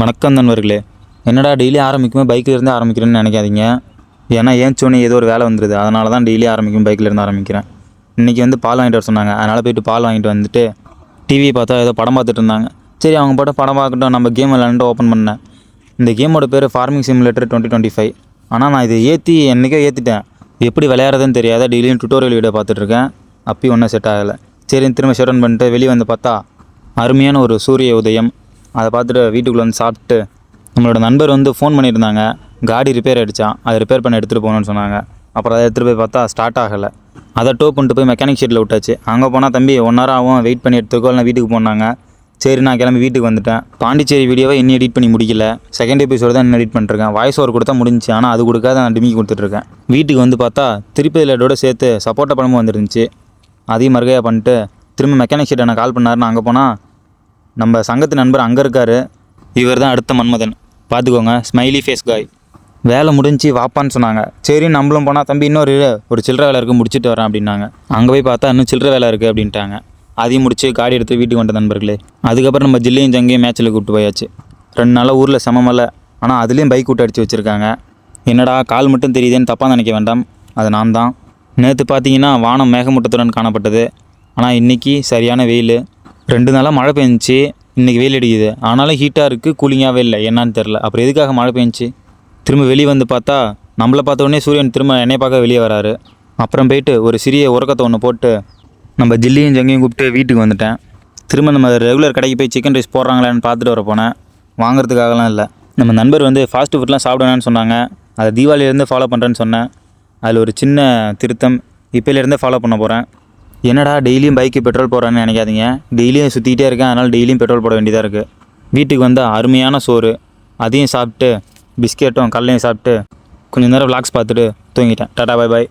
வணக்கம் நண்பர்களே. என்னடா டெய்லி ஆரம்பிக்கும்போது பைக்கில் இருந்து ஆரம்பிக்கிறேன்னு நினைக்காதீங்க. ஏன்னா ஏன்ச்சோன்னே ஏதோ ஒரு வேலை வந்துடுது. அதனால தான் டெய்லி ஆரம்பிக்கும் பைக்கில் இருந்து ஆரம்பிக்கிறேன். இன்றைக்கி வந்து பால் வாங்கிட்டு வர சொன்னாங்க. அதனால் போய்ட்டு பால் வாங்கிட்டு வந்துட்டு டிவியை பார்த்தா ஏதோ படம் பார்த்துட்டு இருந்தாங்க. சரி அவங்க பாட்டு படம் பார்க்கட்டும், நம்ம கேம் விளாண்டு ஓப்பன் பண்ணேன். இந்த கேமோட பேர் ஃபார்மிங் சிமுலேட்டர் 2025. ஆனால் நான் இதை என்றைக்கோ ஏற்றிட்டேன். எப்படி விளையாடுறதுன்னு தெரியாத டெய்லியும் டுட்டோரியல் வீடியோ பார்த்துட்ருக்கேன். அப்பயும் ஒன்றும் செட் ஆகலை. சரின்னு திரும்ப ஷட் டவுன் பண்ணிட்டு வெளியே வந்து பார்த்தா அருமையான ஒரு சூரிய உதயம். அதை பார்த்துட்டு வீட்டுக்குள்ளே வந்து சாப்பிட்டு நம்மளோட நண்பர் வந்து ஃபோன் பண்ணியிருந்தாங்க. காடி ரிப்பேர் ஆகிடுச்சான், அதை ரிப்பேர் பண்ண எடுத்துகிட்டு போகணுன்னு சொன்னாங்க. அப்புறம் அதை எடுத்துகிட்டு போய் பார்த்தா ஸ்டார்ட் ஆகலை. அதை டோ பண்ணிட்டு போய் மெக்கானிக் ஷெட்டில் விட்டாச்சு. அங்கே போனால் தம்பி 1 hour ஆகும், வெயிட் பண்ணி எடுத்துக்கோ இல்லை வீட்டுக்கு போனாங்க. சரி நான் கிளம்பி வீட்டுக்கு வந்துட்டேன். பாண்டிச்சேரி வீடியோவை இன்னும் எடிட் பண்ணி முடிக்கல. செகண்ட் எபிசோடு தான் இன்னும் எடிட் பண்ணிருக்கேன். வாய்ஸ் ஓவர் கொடுத்தா முடிஞ்சு, ஆனால் அது கொடுக்காத நான் டிமிக்கி கொடுத்துட்ருக்கேன். வீட்டுக்கு வந்து பார்த்தா திருப்பதி லட்டோடு சேர்த்து சப்போட்டா பழமும் வந்துருந்துச்சு. அதையும் மறுகையாக பண்ணிட்டு திரும்ப மெக்கானிக் ஷெட்டை நான் கால் பண்ணாருன்னு அங்கே போனால் நம்ம சங்கத்து நண்பர் அங்கே இருக்கார். இவர் தான் அடுத்த மன்மதன், பார்த்துக்கோங்க. ஸ்மைலி ஃபேஸ் காய். வேலை முடிஞ்சு வாப்பான்னு சொன்னாங்க. சரி நம்மளும் போனால் தம்பி ஒரு சில்லற வேலை இருக்குது, முடிச்சுட்டு வரேன் அப்படின்னாங்க. அங்கே போய் பார்த்தா இன்னும் சில்லற வேலை இருக்குது அப்படின்ட்டாங்க. அதையும் முடிச்சு காடி எடுத்து வீட்டுக்கு வந்த நண்பர்களே. அதுக்கப்புறம் நம்ம ஜில்லையும் ஜங்கையும் மேட்ச்சில் கூப்பிட்டு போயாச்சு. 2 நாளாக ஊரில் சமமல்ல, ஆனால் அதுலேயும் பைக் விட்டு அடித்து வச்சுருக்காங்க. என்னடா கால் மட்டும் தெரியுதுன்னு தப்பாக நினைக்க வேண்டாம், அது நான் தான். நேற்று பார்த்தீங்கன்னா வானம் மேகமூட்டத்துடன் காணப்பட்டது. ஆனால் இன்றைக்கி சரியான வெயில். 2 நாளாக மழை பெஞ்சிச்சு, இன்றைக்கி வெயில் அடிக்குது. ஆனாலும் ஹீட்டாக இருக்குது, கூலிங்காகவே இல்லை. என்னான்னு தெரில. அப்புறம் எதுக்காக மழை பெஞ்சிச்சு? திரும்ப வெளியே வந்து பார்த்தா நம்மளை பார்த்த உடனே சூரியன் திரும்ப என்னை பார்க்க வெளியே வராரு. அப்புறம் போயிட்டு ஒரு சிறிய உறக்கத்தை ஒன்று போட்டு நம்ம ஜில்லியும் ஜங்கையும் கூப்பிட்டு வீட்டுக்கு வந்துட்டேன். திரும்ப நம்ம ரெகுலர் கடைக்கு போய் சிக்கன் ரைஸ் போடுறாங்களான்னு பார்த்துட்டு வர போனேன். வாங்குறதுக்காகலாம் இல்லை. நம்ம நண்பர் வந்து ஃபாஸ்ட் ஃபுட்லாம் சாப்பிடுவேன்னு சொன்னாங்க. அதை தீபாவளியிலேருந்து ஃபாலோ பண்ணுறேன்னு சொன்னேன். அதில் ஒரு சின்ன திருத்தம், இப்போலேருந்தே ஃபாலோ பண்ண போகிறேன். என்னடா டெய்லியும் பைக்கு பெட்ரோல் போடுறேன்னு நினைக்காதீங்க. டெய்லியும் சுற்றிக்கிட்டே இருக்கேன், அதனால் டெய்லியும் பெட்ரோல் போட வேண்டியதாக இருக்குது. வீட்டுக்கு வந்தால் அருமையான சோறு, அதையும் சாப்பிட்டு பிஸ்கெட்டும் கடலையும் சாப்பிட்டு கொஞ்சம் நேரம் விளாக்ஸ் பார்த்துட்டு தூங்கிட்டேன். Tata bye bye.